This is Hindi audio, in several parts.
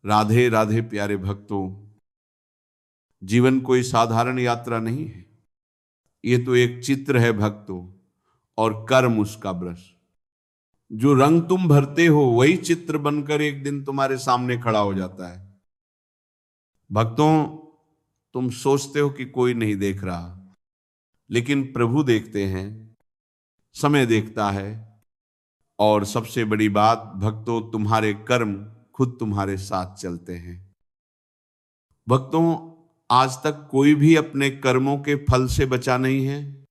राधे राधे प्यारे भक्तों, जीवन कोई साधारण यात्रा नहीं है। ये तो एक चित्र है भक्तों, और कर्म उसका ब्रश। जो रंग तुम भरते हो वही चित्र बनकर एक दिन तुम्हारे सामने खड़ा हो जाता है। भक्तों, तुम सोचते हो कि कोई नहीं देख रहा, लेकिन प्रभु देखते हैं, समय देखता है। और सबसे बड़ी बात भक्तों, तुम्हारे कर्म खुद तुम्हारे साथ चलते हैं। भक्तों, आज तक कोई भी अपने कर्मों के फल से बचा नहीं है।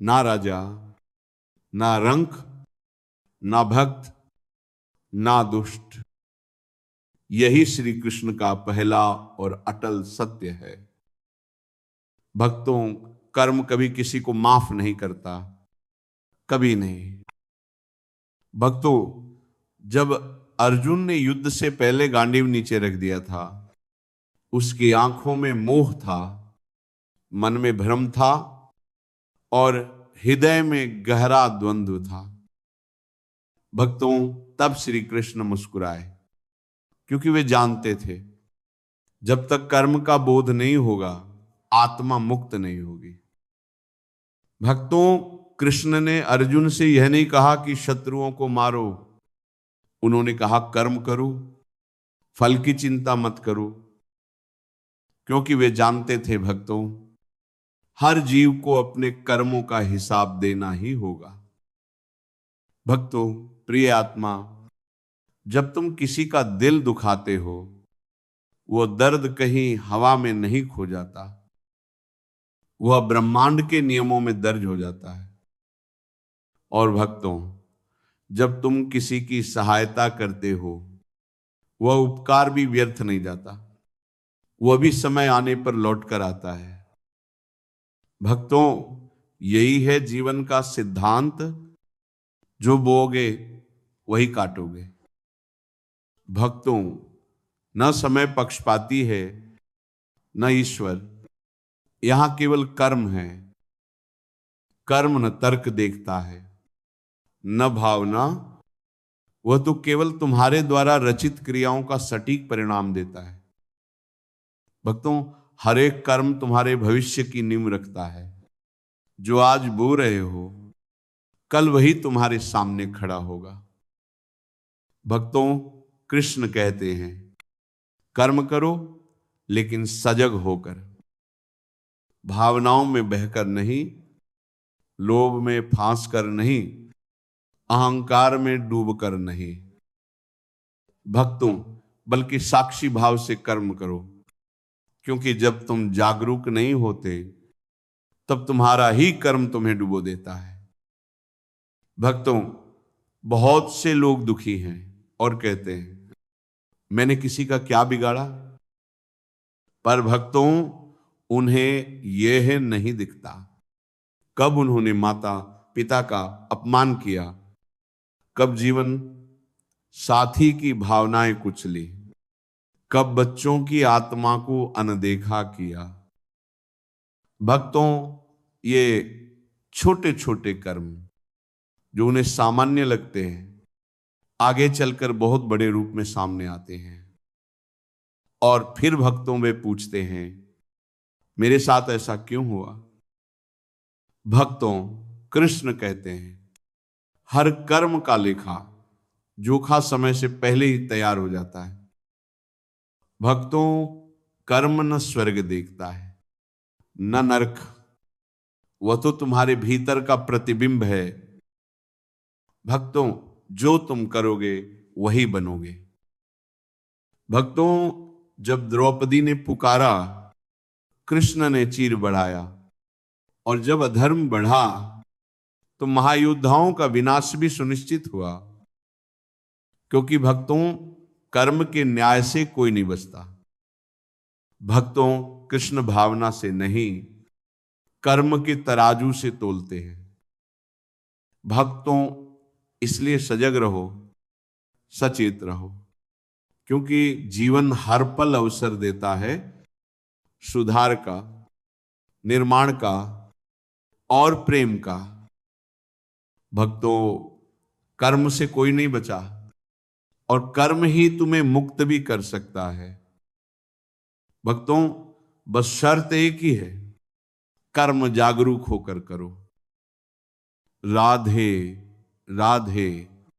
ना राजा, ना रंक, ना भक्त, ना दुष्ट। यही श्री कृष्ण का पहला और अटल सत्य है। भक्तों, कर्म कभी किसी को माफ नहीं करता, कभी नहीं। भक्तों, जब अर्जुन ने युद्ध से पहले गांडीव नीचे रख दिया था, उसकी आंखों में मोह था, मन में भ्रम था और हृदय में गहरा द्वंद्व था। भक्तों, तब श्री कृष्ण मुस्कुराए, क्योंकि वे जानते थे जब तक कर्म का बोध नहीं होगा, आत्मा मुक्त नहीं होगी। भक्तों, कृष्ण ने अर्जुन से यह नहीं कहा कि शत्रुओं को मारो, उन्होंने कहा कर्म करो, फल की चिंता मत करो। क्योंकि वे जानते थे भक्तों, हर जीव को अपने कर्मों का हिसाब देना ही होगा। भक्तों, प्रिय आत्मा, जब तुम किसी का दिल दुखाते हो, वो दर्द कहीं हवा में नहीं खो जाता, वह ब्रह्मांड के नियमों में दर्ज हो जाता है। और भक्तों, जब तुम किसी की सहायता करते हो, वह उपकार भी व्यर्थ नहीं जाता, वह भी समय आने पर लौट कर आता है। भक्तों, यही है जीवन का सिद्धांत, जो बोओगे वही काटोगे। भक्तों, न समय पक्षपाती है, न ईश्वर, यहां केवल कर्म है। कर्म न तर्क देखता है, न भावना, वह तो केवल तुम्हारे द्वारा रचित क्रियाओं का सटीक परिणाम देता है। भक्तों, हर एक कर्म तुम्हारे भविष्य की नींव रखता है। जो आज बो रहे हो, कल वही तुम्हारे सामने खड़ा होगा। भक्तों, कृष्ण कहते हैं, कर्म करो लेकिन सजग होकर, भावनाओं में बहकर नहीं, लोभ में फांस कर नहीं, अहंकार में डूब कर नहीं। भक्तों, बल्कि साक्षी भाव से कर्म करो, क्योंकि जब तुम जागरूक नहीं होते, तब तुम्हारा ही कर्म तुम्हें डुबो देता है। भक्तों, बहुत से लोग दुखी हैं और कहते हैं, मैंने किसी का क्या बिगाड़ा। पर भक्तों, उन्हें यह नहीं दिखता कब उन्होंने माता पिता का अपमान किया, कब जीवन साथी की भावनाएं कुचली, कब बच्चों की आत्मा को अनदेखा किया। भक्तों, ये छोटे छोटे कर्म जो उन्हें सामान्य लगते हैं, आगे चलकर बहुत बड़े रूप में सामने आते हैं। और फिर भक्तों वे पूछते हैं, मेरे साथ ऐसा क्यों हुआ। भक्तों, कृष्ण कहते हैं, हर कर्म का लेखा जोखा समय से पहले ही तैयार हो जाता है। भक्तों, कर्म न स्वर्ग देखता है, न नरक, वह तो तुम्हारे भीतर का प्रतिबिंब है। भक्तों, जो तुम करोगे वही बनोगे। भक्तों, जब द्रौपदी ने पुकारा, कृष्ण ने चीर बढ़ाया, और जब अधर्म बढ़ा तो महायोद्धाओं का विनाश भी सुनिश्चित हुआ। क्योंकि भक्तों, कर्म के न्याय से कोई नहीं बचता। भक्तों, कृष्ण भावना से नहीं, कर्म के तराजू से तोलते हैं। भक्तों, इसलिए सजग रहो, सचेत रहो, क्योंकि जीवन हर पल अवसर देता है सुधार का, निर्माण का और प्रेम का। भक्तों, कर्म से कोई नहीं बचा, और कर्म ही तुम्हें मुक्त भी कर सकता है। भक्तों, बस शर्त एक ही है, कर्म जागरूक होकर करो। राधे राधे।